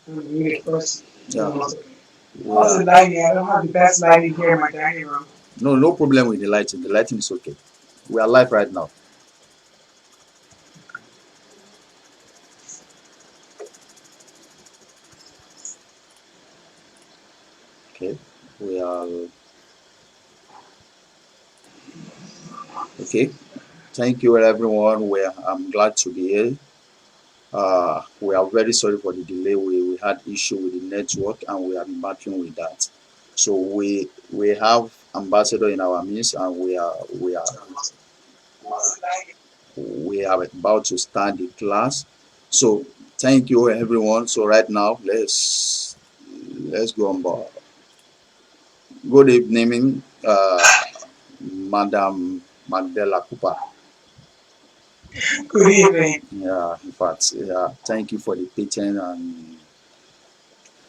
Really first. Yeah. Also, Yeah. lighting. I don't have the best lighting here in my dining room. No, no problem with the lighting. The lighting is okay. We are live right now. Okay. We are okay. Thank you, everyone. I'm glad to be here. We are very sorry for the delay. We had issue with the network, and we have been battling with that. So we have ambassador in our midst, and we are about to start the class. So thank you, everyone. So right now, let's go on board. Good evening, Madam MacDella Cooper. Good evening. Yeah, in fact, yeah, thank you for the patience and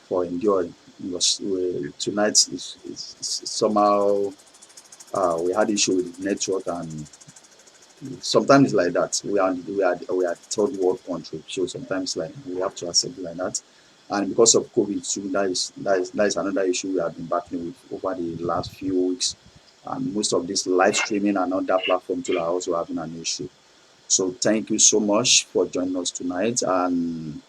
for enduring. Because tonight is somehow we had issue with network, and sometimes it's like that. We are third world country, so sometimes like we have to accept it like that. And because of COVID too, that is another issue we have been battling with over the last few weeks. And most of this live streaming and other platform too are also having an issue. So thank you so much for joining us tonight. And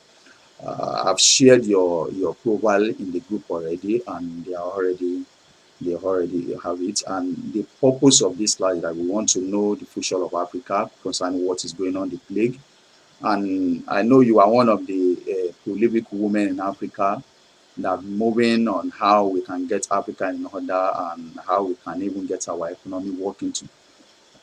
I've shared your profile in the group already, and they already have it. And the purpose of this class is that we want to know the future of Africa concerning what is going on, the plague. And I know you are one of the prolific women in Africa that moving on how we can get Africa in order and how we can even get our economy working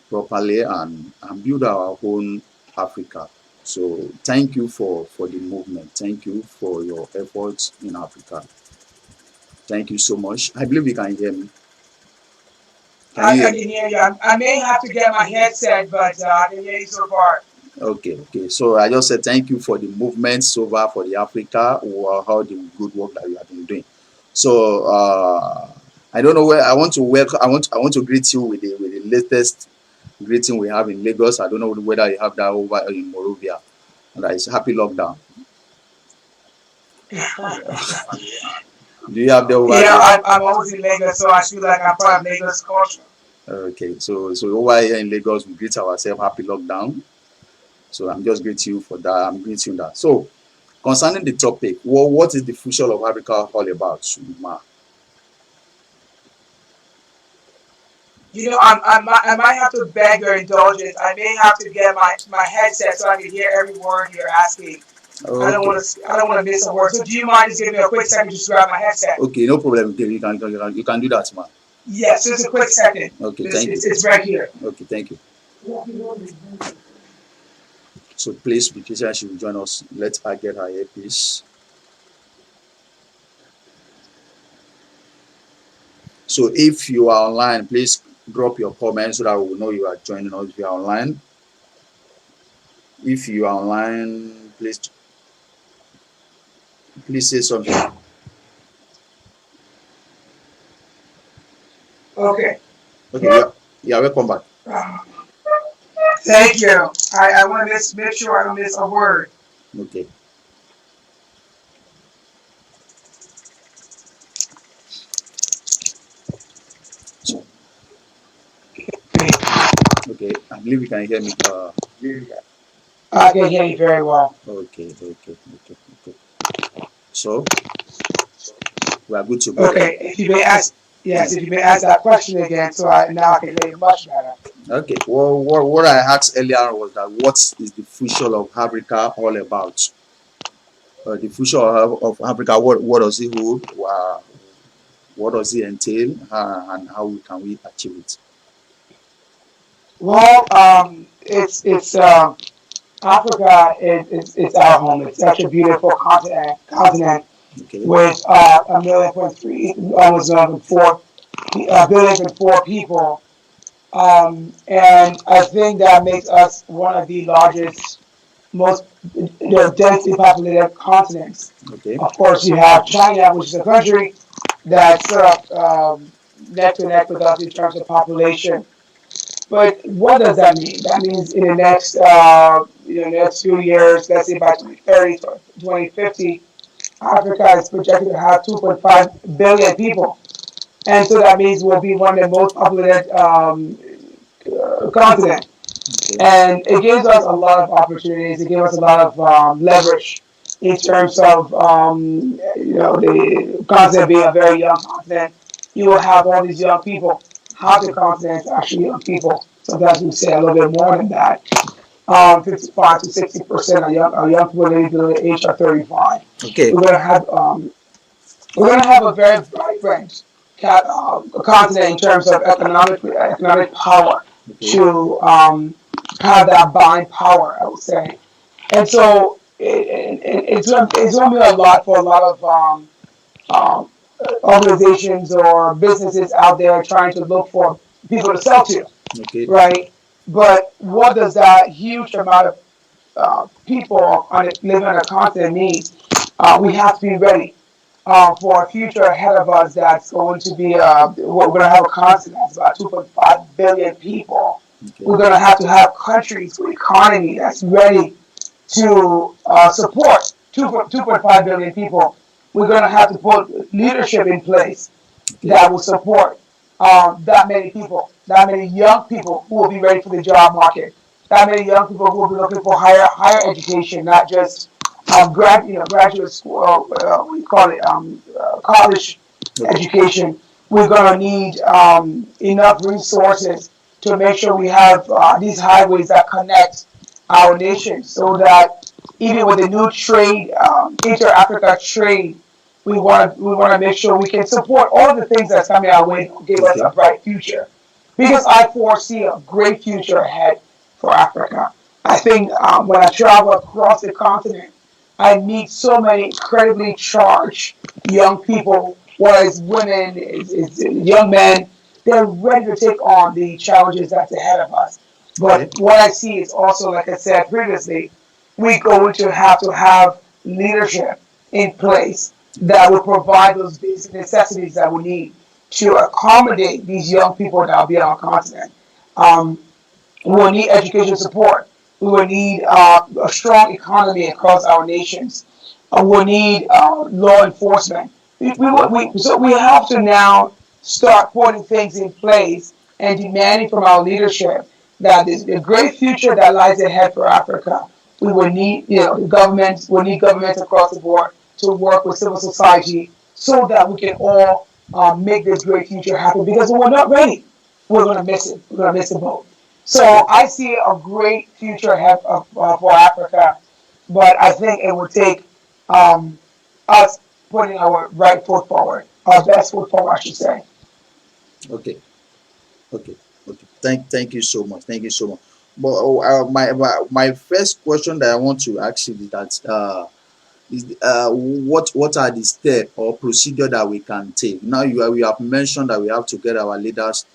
properly and build our own Africa. So thank you for the movement. Thank you for your efforts in Africa. Thank you so much. I believe you can hear me. Can you I hear can me? hear you. I may have to get my headset, but I can hear you so far. Okay, okay. So I just said thank you for the movement so far for the Africa or how the good work that you have been doing. So I don't know where I want to welcome. I want to greet you with the latest greeting we have in Lagos. I don't know whether you have that over in Morovia. And that is happy lockdown. Do you have that over Yeah, there? I'm always in Lagos, so I feel like I'm part of Lagos culture. Okay, so over here in Lagos, we greet ourselves happy lockdown. So I'm just greeting you for that. I'm greeting you that. So concerning the topic, what is the future of Africa all about, Ma? I might have to beg your indulgence. I may have to get my headset so I can hear every word you're asking. Okay. I don't want to miss a word. So do you mind just giving me a quick second just to grab my headset? Okay, no problem. Okay, you can do that, Ma. Yes, just a quick second. Okay, thank you. It's right here. Okay, thank you. So please, Patricia, she will join us. Let her get her earpiece. So if you are online, please drop your comments so that we will know you are joining us if you are online. If you are online, please say something. Okay. Okay, yeah, welcome back. Thank you. I want to make sure I don't miss a word. Okay. So, okay, I believe you can hear me. I can hear you very well. Okay. So we are good to go then. Okay, if you may ask, yes, if you may ask that question again, so now I can hear you much better. Okay. Well, what I asked earlier was that what is the future of Africa all about? The future of Africa, what does it hold? What does it entail? And how can we achieve it? Well, it's Africa. It's our home. It's such a beautiful continent Okay. with a million point three, almost a million point four, a billion point four people. And I think that makes us one of the largest, most densely populated continents. Okay. Of course, you have China, which is a country that's neck to neck with us in terms of population. But what does that mean? That means in the next next few years, let's say by 2030, 2050, Africa is projected to have 2.5 billion people. And so that means we'll be one of the most populated continent. Okay. And it gives us a lot of opportunities. It gives us a lot of leverage in terms of the continent being a very young continent. You will have all these young people. Half the continent is actually young people. Sometimes we say a little bit more than that. 55 to 60% are young people living below the age of 35. Okay. We're gonna have um, we're gonna have a very vibrant continent in terms of economic power Okay. to have that buying power, I would say. And so it's going to be a lot for a lot of um, organizations or businesses out there trying to look for people to sell to, Okay. right? But what does that huge amount of people living on a continent mean? We have to be ready for a future ahead of us that's going to be, we're going to have a continent that's about 2.5 billion people. Okay. We're going to have countries with economy that's ready to support 2.5 billion people. We're going to have to put leadership in place Okay. that will support that many people, that many young people who will be ready for the job market, that many young people who will be looking for higher education, not just graduate school, what do you call it, college Okay. education. We're going to need enough resources to make sure we have these highways that connect our nations so that even with the new trade, inter-Africa trade, we want to make sure we can support all of the things that's coming our way to give us a Okay. bright future. Because I foresee a great future ahead for Africa. I think when I travel across the continent, I meet so many incredibly charged young people, whether it's women, it's young men. They're ready to take on the challenges that's ahead of us. But Okay. what I see is also, like I said previously, we're going to have leadership in place that will provide those basic necessities that we need to accommodate these young people that will be on our continent. Um, we will need education support. We will need a strong economy across our nations. We will need law enforcement. Okay. So we have to now start putting things in place and demanding from our leadership that the great future that lies ahead for Africa, we will need, governments, we need governments across the board to work with civil society so that we can all make this great future happen. Because when we're not ready, we're going to miss it. We're going to miss the boat. So Okay. I see a great future ahead for Africa, but I think it will take um, us putting our right foot forward, our best foot forward, I should say. Okay. Okay. Okay. Thank you so much. Thank you so much. But my first question that I want to ask you is that what are the steps or procedure that we can take? Now we have mentioned that we have to get our leaders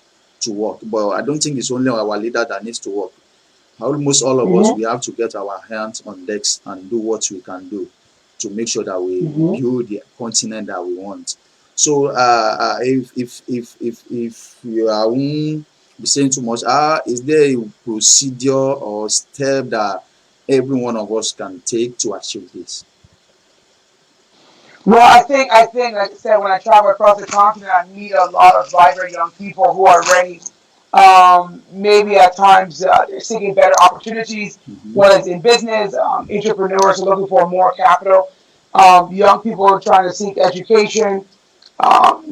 to work, but I don't think it's only our leader that needs to work. Almost all of us, Hmm. we have to get our hands on decks and do what we can do to make sure that we Hmm. build the continent that we want. So if you are be saying too much, is there a procedure or step that every one of us can take to achieve this? Well, I think, like I said, when I travel across the continent, I meet a lot of vibrant young people who are ready. Maybe at times they're seeking better opportunities, Hmm. whether it's in business, entrepreneurs are looking for more capital. Young people are trying to seek education.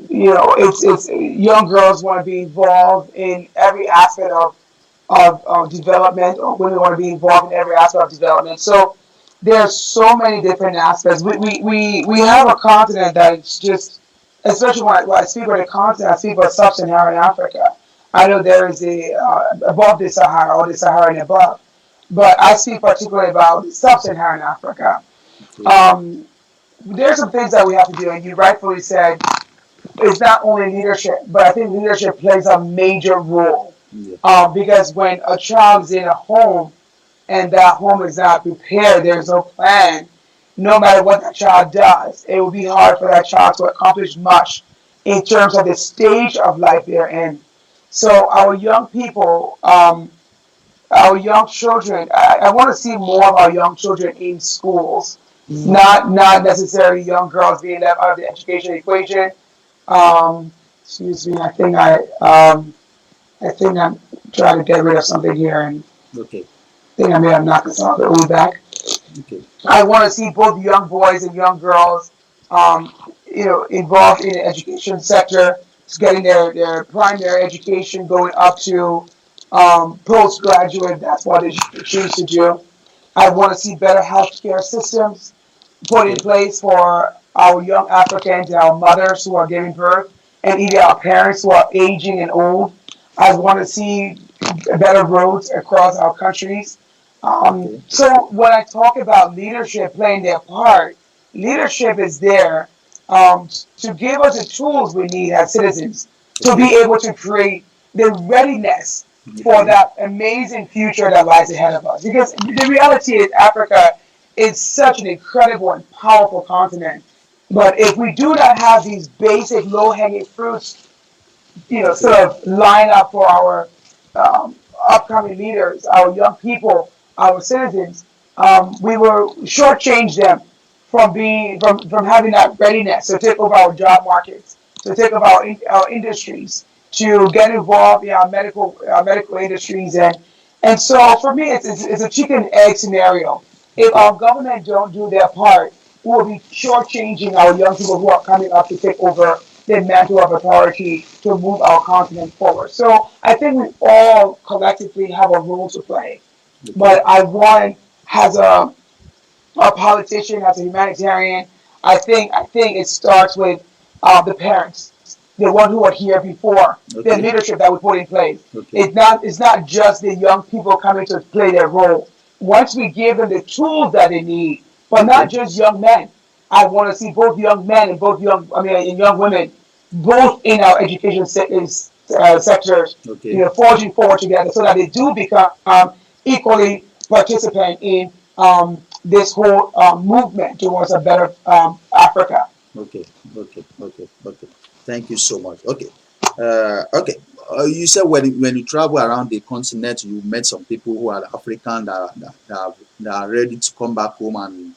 It's young girls want to be involved in every aspect of development, or women want to be involved in every aspect of development. So there's so many different aspects. We have a continent that's just, especially when I speak about the continent, I speak about sub-Saharan Africa. I know there is a above the Sahara or the Sahara and above, but I speak particularly about sub-Saharan Africa. Okay. Um, there's some things that we have to do, and you rightfully said it's not only leadership, but I think leadership plays a major role. Yeah. Because when a child is in a home and that home is not prepared, there's no plan, no matter what that child does, it will be hard for that child to accomplish much in terms of the stage of life they're in. So our young people, our young children, I want to see more of our young children in schools. not necessarily young girls being left out of the education equation. Um, Excuse me. I think I'm trying to get rid of something here, and Okay. I think I may have knocked some of the weed back. Okay. I want to see both young boys and young girls, um, involved in the education sector, getting their primary education, going up to postgraduate. That's what they choose to do. I want to see better healthcare systems put in Okay. place for our young Africans and our mothers who are giving birth, and even our parents who are aging and old. I want to see better roads across our countries. Okay. So when I talk about leadership playing their part, leadership is there to give us the tools we need as citizens to Okay. be able to create the readiness for Okay. that amazing future that lies ahead of us. Because the reality is, Africa is such an incredible and powerful continent. But if we do not have these basic low hanging fruits, Okay. sort of line up for our um, upcoming leaders, our young people, our citizens, we will shortchange them from having that readiness to take over our job markets, to take over our industries, to get involved in our medical industries, and so for me, it's a chicken and egg scenario. If Okay. our government don't do their part, we will be shortchanging our young people who are coming up to take over the mantle of authority to move our continent forward. So I think we all collectively have a role to play. Okay. But I want, as a politician, as a humanitarian, I think it starts with the parents, the one who were here before, the Okay. leadership that we put in place. Okay. It's not just the young people coming to play their role. Once we give them the tools that they need, but not Okay. just young men. I want to see both young men and and young women, both in our education sectors, Okay. forging forward together, so that they do become equally participant in this whole movement towards a better Africa. Okay. Okay. Okay. Okay. Thank you so much. Okay. Okay. You said when you travel around the continent, you met some people who are African that are ready to come back home and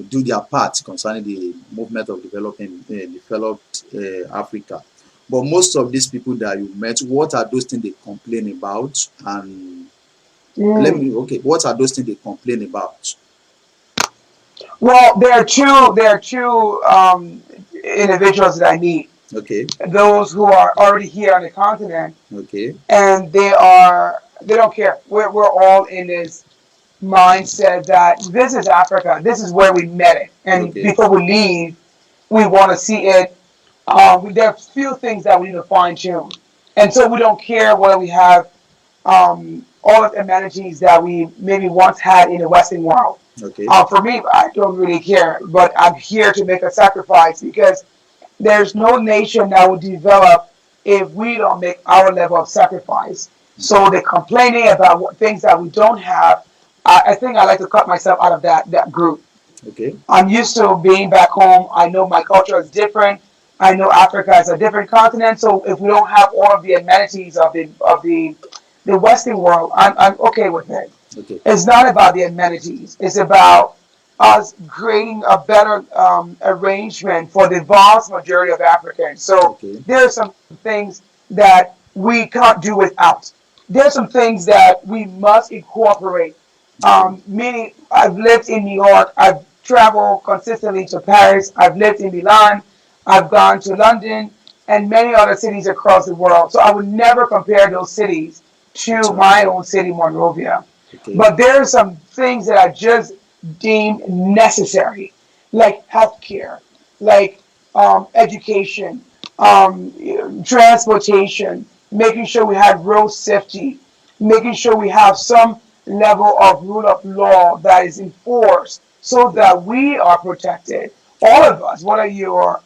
do their part concerning the movement of developed Africa. But most of these people that you met, what are those things they complain about? And Mm. what are those things they complain about? Well, there are two individuals that I meet. Okay. Those who are already here on the continent, Okay. and they don't care. We're all in this mindset that this is Africa. This is where we met it, and Okay. before we leave, we want to see it. There are few things that we need to fine tune, and so we don't care whether we have all of the amenities that we maybe once had in the Western world. Okay. For me, I don't really care, but I'm here to make a sacrifice because there's no nation that will develop if we don't make our level of sacrifice. Okay. So the complaining about things that we don't have, I think I like to cut myself out of that group. Okay. I'm used to being back home. I know my culture is different. I know Africa is a different continent. So if we don't have all of the amenities of the Western world, I'm okay with it. Okay. It's not about the amenities. It's about us creating a better arrangement for the vast majority of Africans. So Okay. there are some things that we can't do without. There are some things that we must incorporate. Okay. Meaning, I've lived in New York. I've traveled consistently to Paris. I've lived in Milan. I've gone to London and many other cities across the world. So I would never compare those cities That's to all right. my own city, Monrovia. Okay. But there are some things that I just deem necessary, like healthcare, like education, transportation, making sure we have road safety, making sure we have some level of rule of law that is enforced so Okay. that we are protected. All of us, whether you're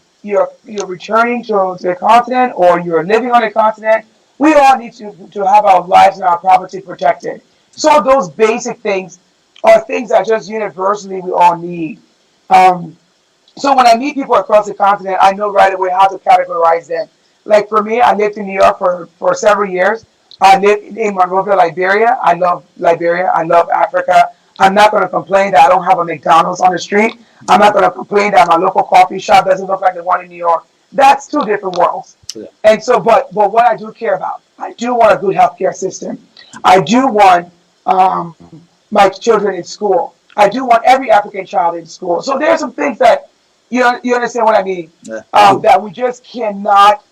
returning to the continent or you're living on the continent, we all need to have our lives and our property protected. So Okay. those basic things are things that just universally we all need. Um, so when I meet people across the continent, I know right away how to categorize them. Like for me, I lived in New York for several years. I lived in Monrovia, Liberia. I love Liberia. I love Africa. I'm not going to complain that I don't have a McDonald's on the street. I'm not Okay. going to complain that my local coffee shop doesn't look like the one in New York. That's two different worlds. Yeah. And so, but what I do care about, I do want a good healthcare system. I do want my children in school. I do want every African child in school. So there's some things that you understand what I mean. Yeah, I do. That we just cannot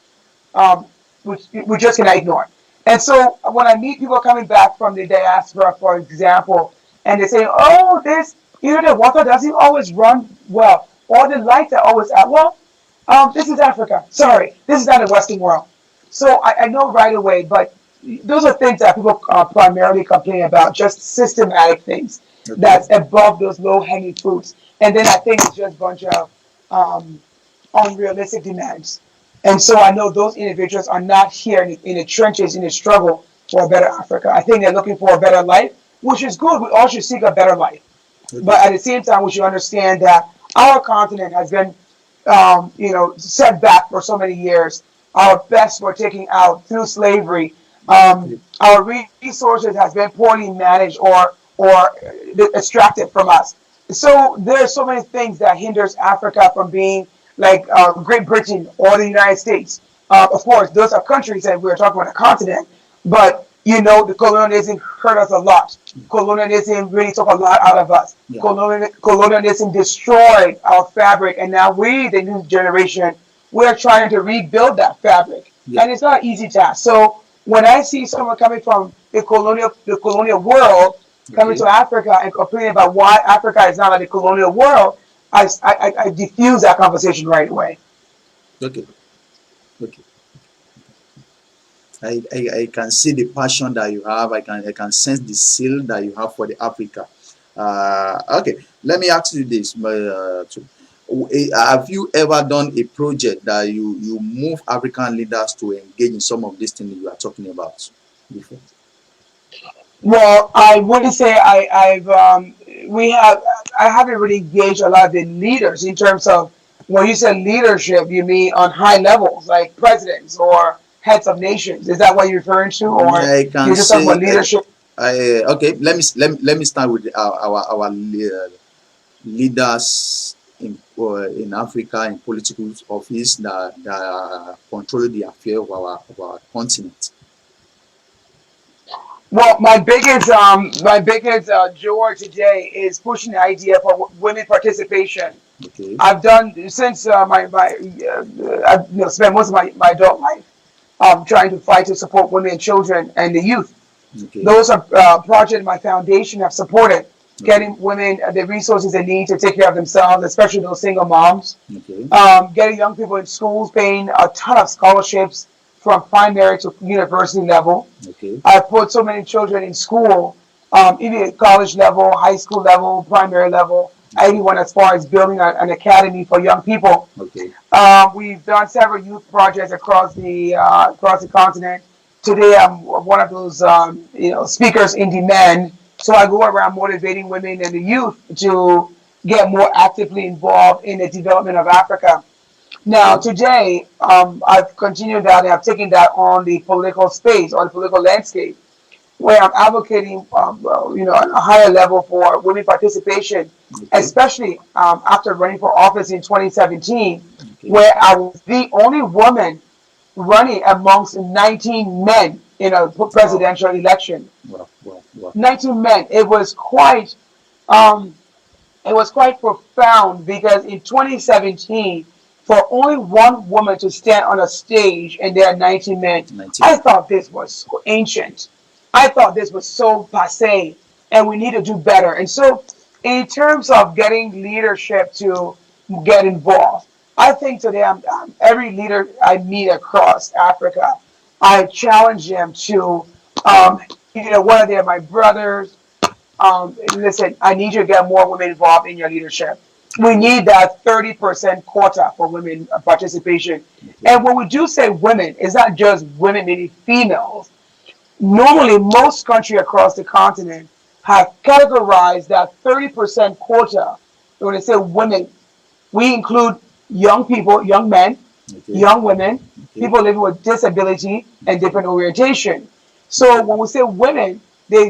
um, we just cannot ignore. And so when I meet people coming back from the diaspora, for example, and they say, "Oh, this the water doesn't always run well, or the lights are always out." Well, this is Africa. Sorry, this is not the Western world. So I know right away, but those are things that people primarily complain about, just systematic things Okay. that's above those low hanging fruits. And then I think it's just a bunch of um, unrealistic demands. And so I know those individuals are not here in the trenches in the struggle for a better Africa. I think they're looking for a better life, which is good. We all should seek a better life. Okay. But at the same time, we should understand that our continent has been, set back for so many years. Our best were taken out through slavery. Our resources has been poorly managed or extracted from us. So there's so many things that hinders Africa from being like Great Britain or the United States. Of course, those are countries and we're talking about a continent, but the colonialism hurt us a lot. Colonialism really took a lot out of us. Yeah. Colonialism destroyed our fabric, and now we, the new generation, we're trying to rebuild that fabric, Yeah. and it's not an easy task. So when I see someone coming from the colonial world coming Okay. to Africa and complaining about why Africa is not like the colonial world, I diffuse that conversation right away. Okay. Okay. I can see the passion that you have. I can sense the zeal that you have for the Africa. Okay, let me ask you this. Have you ever done a project that you move African leaders to engage in some of these things you are talking about before? Well, I wouldn't say we have I haven't really engaged a lot of the leaders in terms of when you say leadership, you mean on high levels like presidents or heads of nations. Is that what you're referring to, or I can you're just talking say, about leadership? okay. Let me start with our leaders in Africa in political office that control the affair of our continent. Well, my biggest joy today is pushing the idea for women participation. Okay. I've done since I've spent most of my adult life trying to fight to support women and children and the youth. Okay. Those are projects my foundation have supported, Okay. getting women the resources they need to take care of themselves, especially those single moms. Okay. Getting young people in schools, paying a ton of scholarships from primary to university level. Okay. I've put so many children in school, even at college level, high school level, primary level. I Okay. even went as far as building an academy for young people. Okay. We've done several youth projects across the continent. Today, I'm one of those speakers in demand. So I go around motivating women and the youth to get more actively involved in the development of Africa. Now, Okay. today, I've continued that and I've taken that on the political space, on the political landscape, where I'm advocating, on a higher level for women participation, Okay. especially after running for office in 2017, Okay. where I was the only woman running amongst 19 men in a Wow. presidential election. Wow. Wow. Wow. 19 men. Um, it was quite profound because in 2017, for only one woman to stand on a stage and there are 19 men, 19. I thought this was so ancient. I thought this was so passe, and we need to do better. And so, in terms of getting leadership to get involved, I think today every leader I meet across Africa, I challenge them to, whether they're my brothers, listen, I need you to get more women involved in your leadership. We Okay. need that 30% quota for women participation. Okay. And when we do say women, it's not just women, meaning females. Normally, most countries across the continent have categorized that 30% quota. When they say women, we include young people, young men, Okay. young women, Okay. people living with disability and Okay. different orientation. So when we say women, they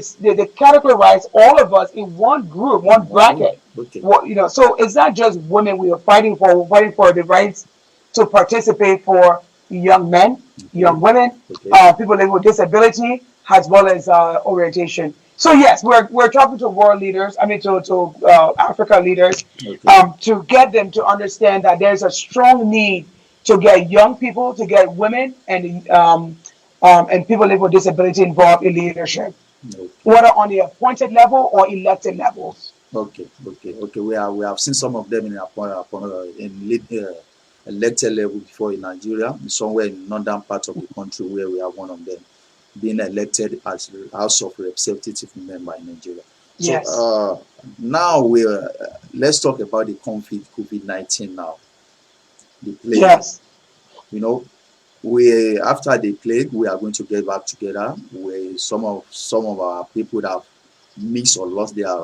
categorize all of us in one group, one Okay. bracket. Okay. So it's not just women we are fighting for. We're fighting for the rights to participate for young men, Okay. young women, Okay. people living with disability, as well as orientation. So yes, we're talking to world leaders. I mean, to Africa leaders, Okay. to get them to understand that there's a strong need to get young people, to get women, and people living with disability involved in leadership, Okay. whether on the appointed level or elected levels. Okay. Okay. Okay. We have seen some of them in elected level before in Nigeria, somewhere in northern part of the country where we have one of them being elected as House of Representative member in Nigeria. So Yes. now let's talk about the conflict COVID-19 now, the plague. Yes. You know, we after the plague we are going to get back together. Where some of our people that have missed or lost their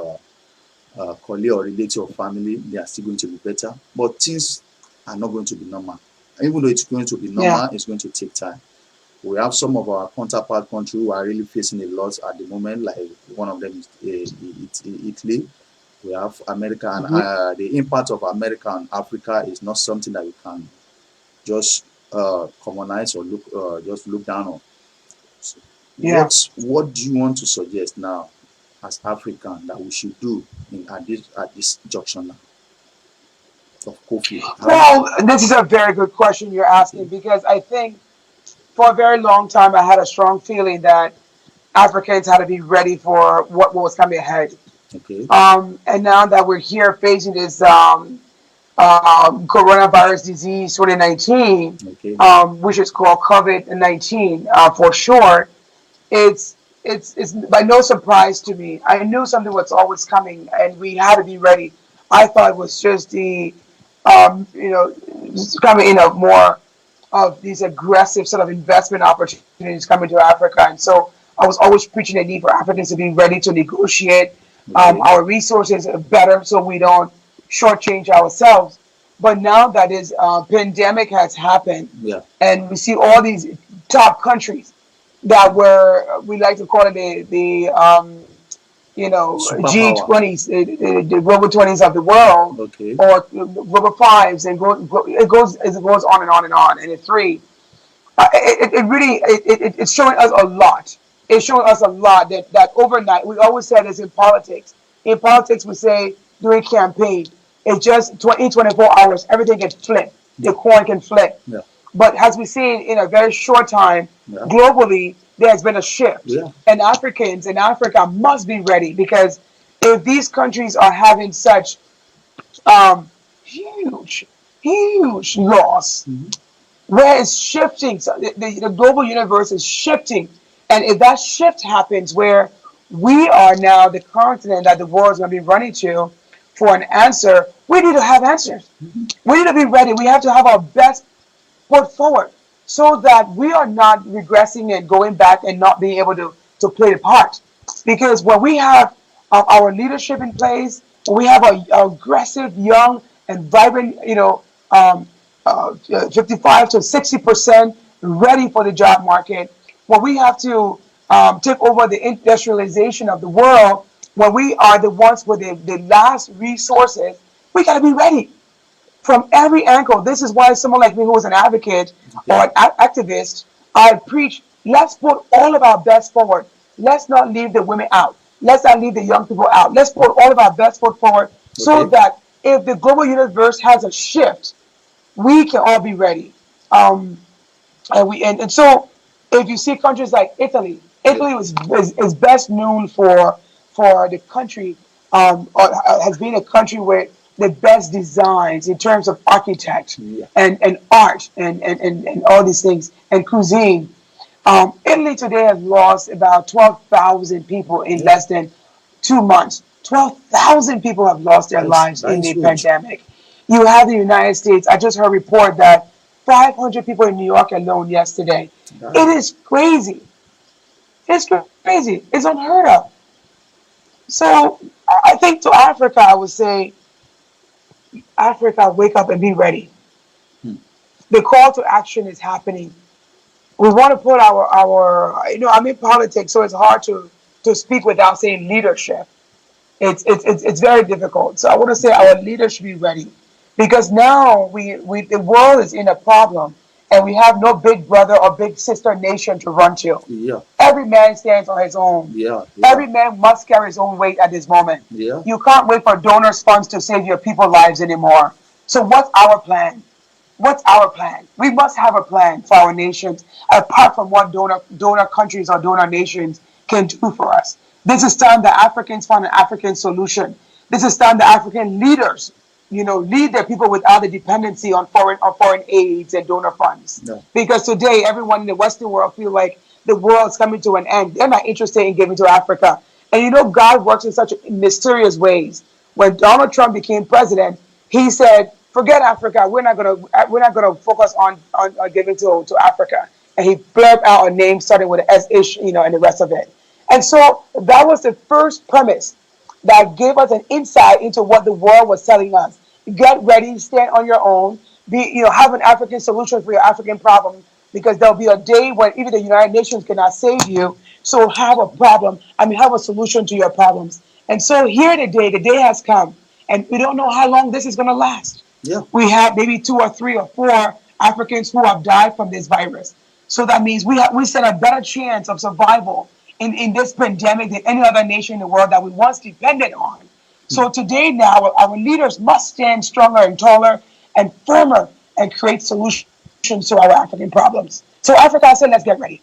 colleague or relative or family, they are still going to be better. But things are not going to be normal. Even though it's going to be Yeah. normal, it's going to take time. We have some of our counterpart countries who are really facing a lot at the moment, like one of them is Italy. We have America, and Hmm. the impact of America and Africa is not something that we can just commonize or just look down on. So Yeah. what do you want to suggest now as African that we should do at this junction now of COVID? Well, this is a very good question you're asking, because I think for a very long time I had a strong feeling that Africans had to be ready for what was coming ahead. Okay, And now that we're here facing this coronavirus disease 2019, okay, which is called COVID-19 for short, it's by no surprise to me. I knew something was always coming, and we had to be ready. I thought it was just the just coming in of more of these aggressive sort of investment opportunities coming to Africa. And so I was always preaching the need for Africans to be ready to negotiate okay, our resources better so we don't shortchange ourselves. But now that this pandemic has happened, yeah, and we see all these top countries that were, we like to call it the superpower. G20s, the global 20s of the world, Okay, or global fives, and it goes on and on and on. And the three, it really it's showing us a lot. It's showing us a lot that overnight, we always said this in politics. In politics, we say during campaign, it's just 24 hours, everything can flip. yeah, The coin can flip. yeah, But as we've seen in a very short time, yeah, globally, there has been a shift. yeah, And Africans in Africa must be ready, because if these countries are having such huge, huge loss, mhm, where it's shifting, so the global universe is shifting. And if that shift happens, where we are now the continent that the world is going to be running to for an answer, we need to have answers. mhm, We need to be ready. We have to have our best put forward, so that we are not regressing and going back and not being able to play the part. Because when we have our leadership in place, when we have a aggressive, young, and vibrant, 55 to 60% ready for the job market, when we have to take over the industrialization of the world, when we are the ones with the last resources, we got to be ready from every angle. This is why someone like me, who is an advocate or okay, an activist, I preach, let's put all of our best forward. Let's not leave the women out. Let's not leave the young people out. Let's put all of our best foot forward, so okay, that if the global universe has a shift, we can all be ready. Um, and so if you see countries like Italy, yeah, Italy is best known for the country, has been a country with the best designs in terms of architect yeah, and art and all these things, and cuisine. Italy today has lost about 12,000 people in yeah. less than 2 months. 12,000 people have lost their That is lives that in is the huge. pandemic. You have the United States. I just heard a report that 500 people in New York alone yesterday. It That, is crazy. It's crazy. It's unheard of. So I think to Africa, I would say, Africa, wake up and be ready. hmm, The call to action is happening. We want to put I'm in politics, so it's hard to speak without saying leadership. It's very difficult. So I want to say our leaders should be ready, because now we the world is in a problem, and we have no big brother or big sister nation to run to. Yeah. Every man stands on his own. Yeah. Yeah. Every man must carry his own weight at this moment. Yeah. You can't wait for donors' funds to save your people's lives anymore. So what's our plan? What's our plan? We must have a plan for our nations, apart from what donor countries or donor nations can do for us. This is time that Africans find an African solution. This is time that African leaders, lead their people without the dependency on foreign aids and donor funds. Yeah. Because today, everyone in the Western world feel like the world's coming to an end. They're not interested in giving to Africa. And God works in such mysterious ways. When Donald Trump became president, he said, "Forget Africa. We're not gonna focus on giving to Africa." And he blurred out a name starting with an S-ish, and the rest of it. And so that was the first premise that gave us an insight into what the world was telling us. Get ready, stand on your own, have an African solution for your African problem, because there'll be a day when even the United Nations cannot save you. So have a problem. Have a solution to your problems. And so here today, the day has come, and we don't know how long this is going to last. Yeah. We have maybe 2 or 3 or 4 Africans who have died from this virus. So that means we stand a better chance of survival in this pandemic than any other nation in the world that we once depended on. So today now, our leaders must stand stronger and taller and firmer and create solutions to our African problems. So Africa said, let's get ready.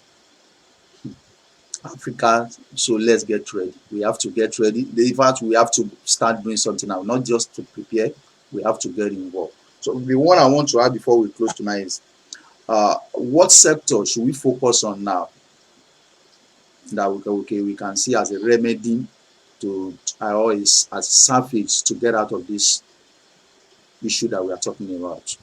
Africa, so let's get ready. We have to get ready. In fact, we have to start doing something now, not just to prepare, we have to get involved. So the one I want to add before we close tonight is, what sector should we focus on now that we can see as a remedy to, or is as salvage to get out of this issue that we are talking about?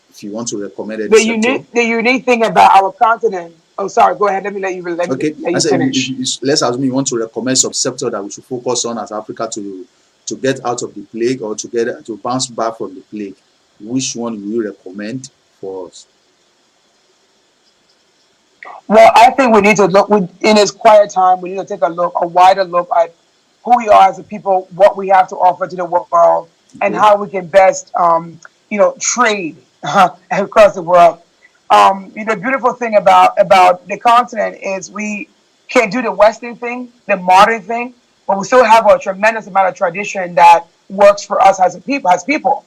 If you want to recommend it, the unique thing about our continent. Oh, sorry. Go ahead. Let me let you finish. Let's assume you want to recommend some sector that we should focus on as Africa to get out of the plague, or to bounce back from the plague. Which one will you recommend for us? Well, I think we need to look in this quiet time. We need to take a wider look at who we are as a people, what we have to offer to the world, and how we can best, trade across the world. The beautiful thing about the continent is we can do the Western thing, the modern thing, but we still have a tremendous amount of tradition that works for us as a people.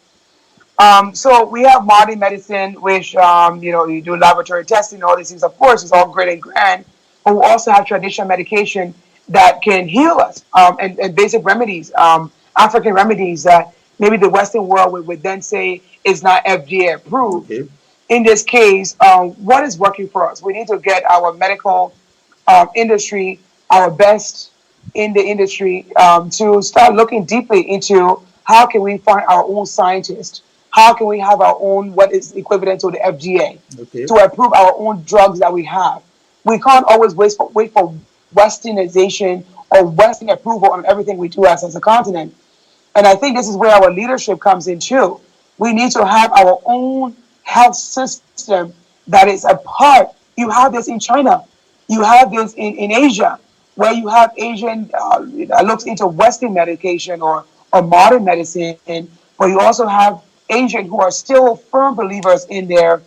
So we have modern medicine, which you do laboratory testing, all these things. Of course, it's all great and grand, but we also have traditional medication that can heal us, and basic remedies, African remedies that maybe the Western world would then say is not FDA approved. Okay. In this case, what is working for us? We need to get our medical industry, our best in the industry, to start looking deeply into how can we find our own scientists, how can we have our own, what is equivalent to the FDA, to approve our own drugs that we have. We can't always wait for westernization or Western approval on everything we do as a continent. And I think this is where our leadership comes in too. We need to have our own health system that is apart. You have this in China. You have this in Asia, where you have Asian that looks into Western medication or modern medicine, but you also have Asian who are still firm believers in their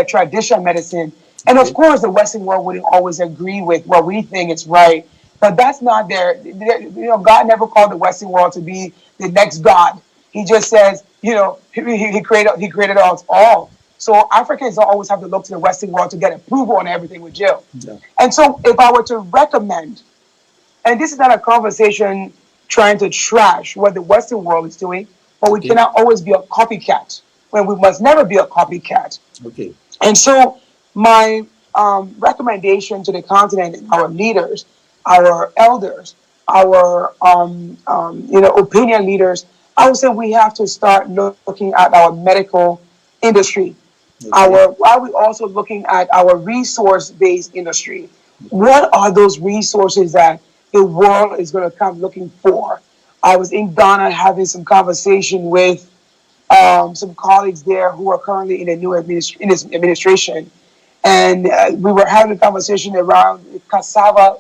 traditional medicine. And of course, the Western world wouldn't always agree with what we think is right, but that's not God never called the Western world to be the next God. He just says, he created us all. So Africans don't always have to look to the Western world to get approval on everything we do. Yeah. And so if I were to recommend, and this is not a conversation trying to trash what the Western world is doing, but we cannot always be a copycat, when we must never be a copycat. Okay. And so my recommendation to the continent and our leaders, our elders, our opinion leaders, I would say we have to start looking at our medical industry. While we also looking at our resource-based industry. What are those resources that the world is going to come looking for? I was in Ghana having some conversation with some colleagues there who are currently in the new administration, and we were having a conversation around cassava.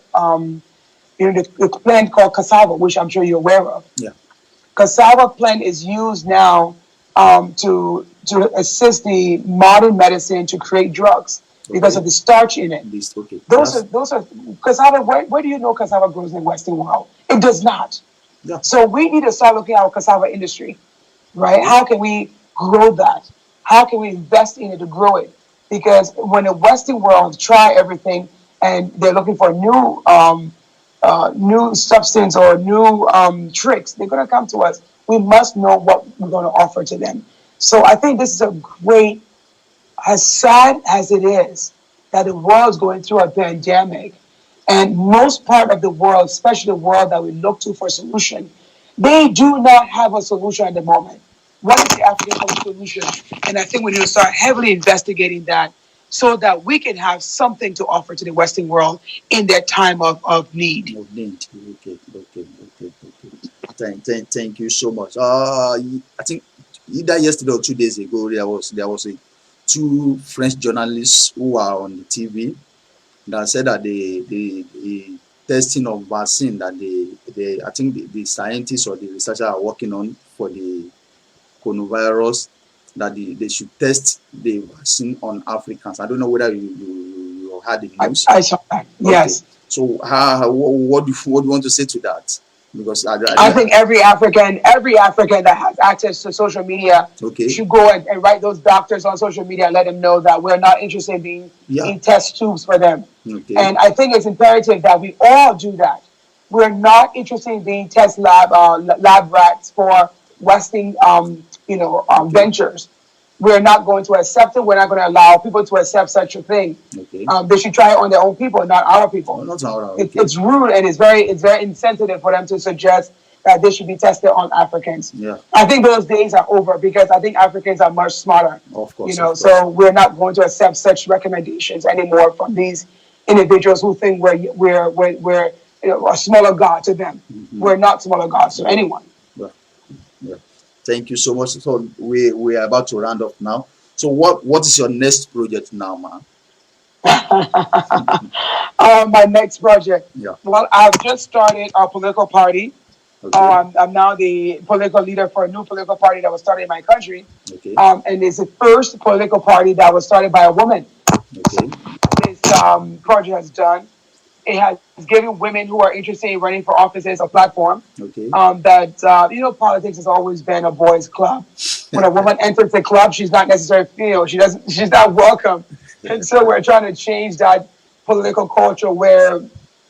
The plant called cassava, which I'm sure you're aware of. Yeah. Cassava plant is used now to assist the modern medicine to create drugs because Okay. of the starch in it. This okay. Those are cassava. Where do you know cassava grows in the Western world? It does not. Yeah. So we need to start looking at our cassava industry, right? Okay. How can we grow that? How can we invest in it to grow it? Because when the Western world try everything and they're looking for new substance or new tricks, they're going to come to us. We must know what we're going to offer to them. So I think this is a great, as sad as it is that the world's going through a pandemic, and most part of the world, especially the world that we look to for solution, they do not have a solution at the moment. What is the African solution? And I think we need to start heavily investigating that so that we can have something to offer to the Western world in their time of need. Of need. Okay. Okay. Okay. Okay. Thank you so much. I think either yesterday or 2 days ago there was a two French journalists who are on the TV that said that the testing of vaccine that they I think the scientists or the researchers are working on for the coronavirus, that they should test the vaccine on Africans. I don't know whether you heard the news. I saw that. Okay. Yes. So what do you want to say to that? Because I think every African that has access to social media okay. should go and write those doctors on social media and let them know that we're not interested in being Yeah. in test tubes for them. Okay. And I think it's imperative that we all do that. We're not interested in being test lab rats for Western ventures. We're not going to accept it. We're not going to allow people to accept such a thing. Okay. They should try it on their own people, not our people. No, not our. It, Okay. it's rude and it's very insensitive for them to suggest that they should be tested on Africans. Yeah. I think those days are over because I think Africans are much smarter. Of course. So we're not going to accept such recommendations anymore from these individuals who think we're a smaller god to them. Mm-hmm. We're not smaller gods to anyone. Yeah. Yeah. Thank you so much. So we are about to round off now. So what is your next project now, man? My next project. Yeah. Well, I've just started a political party. Okay. I'm now the political leader for a new political party that was started in my country. Okay. And it's the first political party that was started by a woman. Okay. This project has done. It has given women who are interested in running for offices a platform. Okay. Politics has always been a boys' club. When a woman enters the club, she's not necessarily she's not welcome. And so we're trying to change that political culture where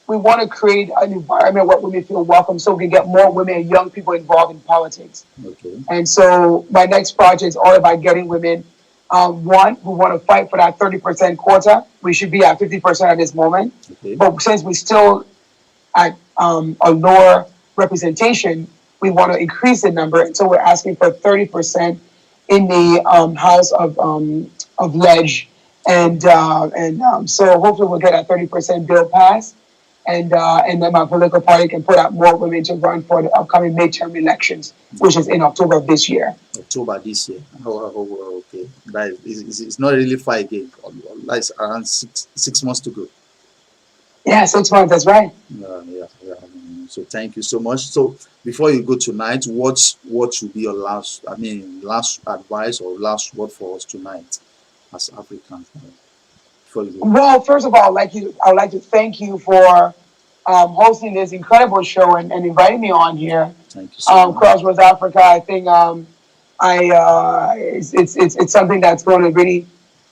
we want to create an environment where women feel welcome so we can get more women and young people involved in politics. Okay. And so my next project is all about getting women, one, who want to fight for that 30% quota. We should be at 50% at this moment. Okay. But since we're still at a lower representation, we want to increase the number. And so we're asking for 30% in the House of Ledge. And so hopefully we'll get a 30% bill passed. And then my political party can put out more women to run for the upcoming midterm elections, which is in October of this year. October this year. Okay. That it's not really far again. That's around 6 months to go. Yeah, 6 months. That's right. Yeah. So thank you so much. So before you go tonight, what should be your last advice or last word for us tonight as Africans? Before you go. Well, first of all, I would like to thank you for hosting this incredible show and inviting me on here. Thank you so much. Crossroads Africa. I think it's something that's going to really,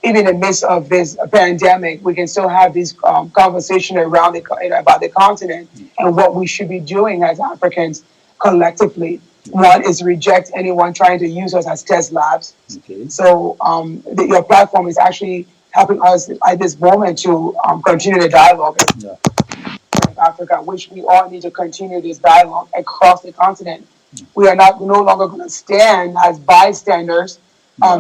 even in the midst of this pandemic, we can still have these conversations about the continent and what we should be doing as Africans collectively. One is reject anyone trying to use us as test labs. Okay. So your platform is actually helping us at this moment to continue the dialogue Yeah. in Africa, which we all need to continue this dialogue across the continent. We are no longer going to stand as bystanders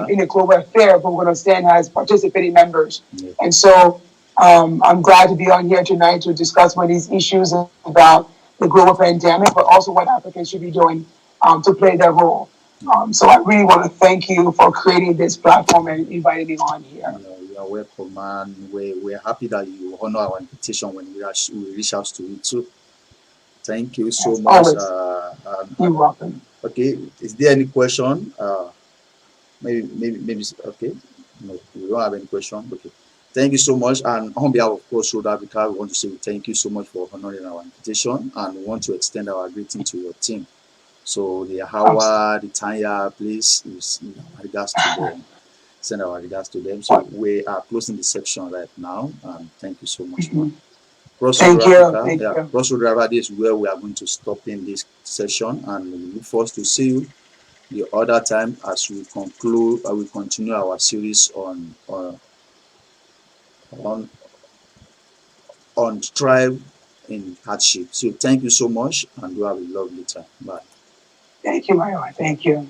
in a global affair, but we're going to stand as participating members. Yeah. And so I'm glad to be on here tonight to discuss some of these issues about the global pandemic, but also what Africans should be doing to play their role. So I really want to thank you for creating this platform and inviting me on here. You are welcome, and we're happy that you honor our invitation when we reach out to you too. Thank you so As much. always, you're welcome. Okay, is there any question? Maybe. Okay. No, we don't have any question. Okay. Thank you so much. And on behalf of Cross Road Africa, we want to say thank you so much for honoring our invitation, and we want to extend our greeting to your team. So the I'm, Hawa, the Tanya, please, our regards to them. Send our regards to them. So we are closing the section right now. And thank you so much, man. mhm. Crossroad Thank you. Africa, Thank yeah, you. Crossroad Africa is where we are going to stop in this session, and we look forward to see you the other time as we conclude. We continue our series on on thrive in hardship. So thank you so much, and you have a lovely time. Bye. Thank you, my Lord. Thank you.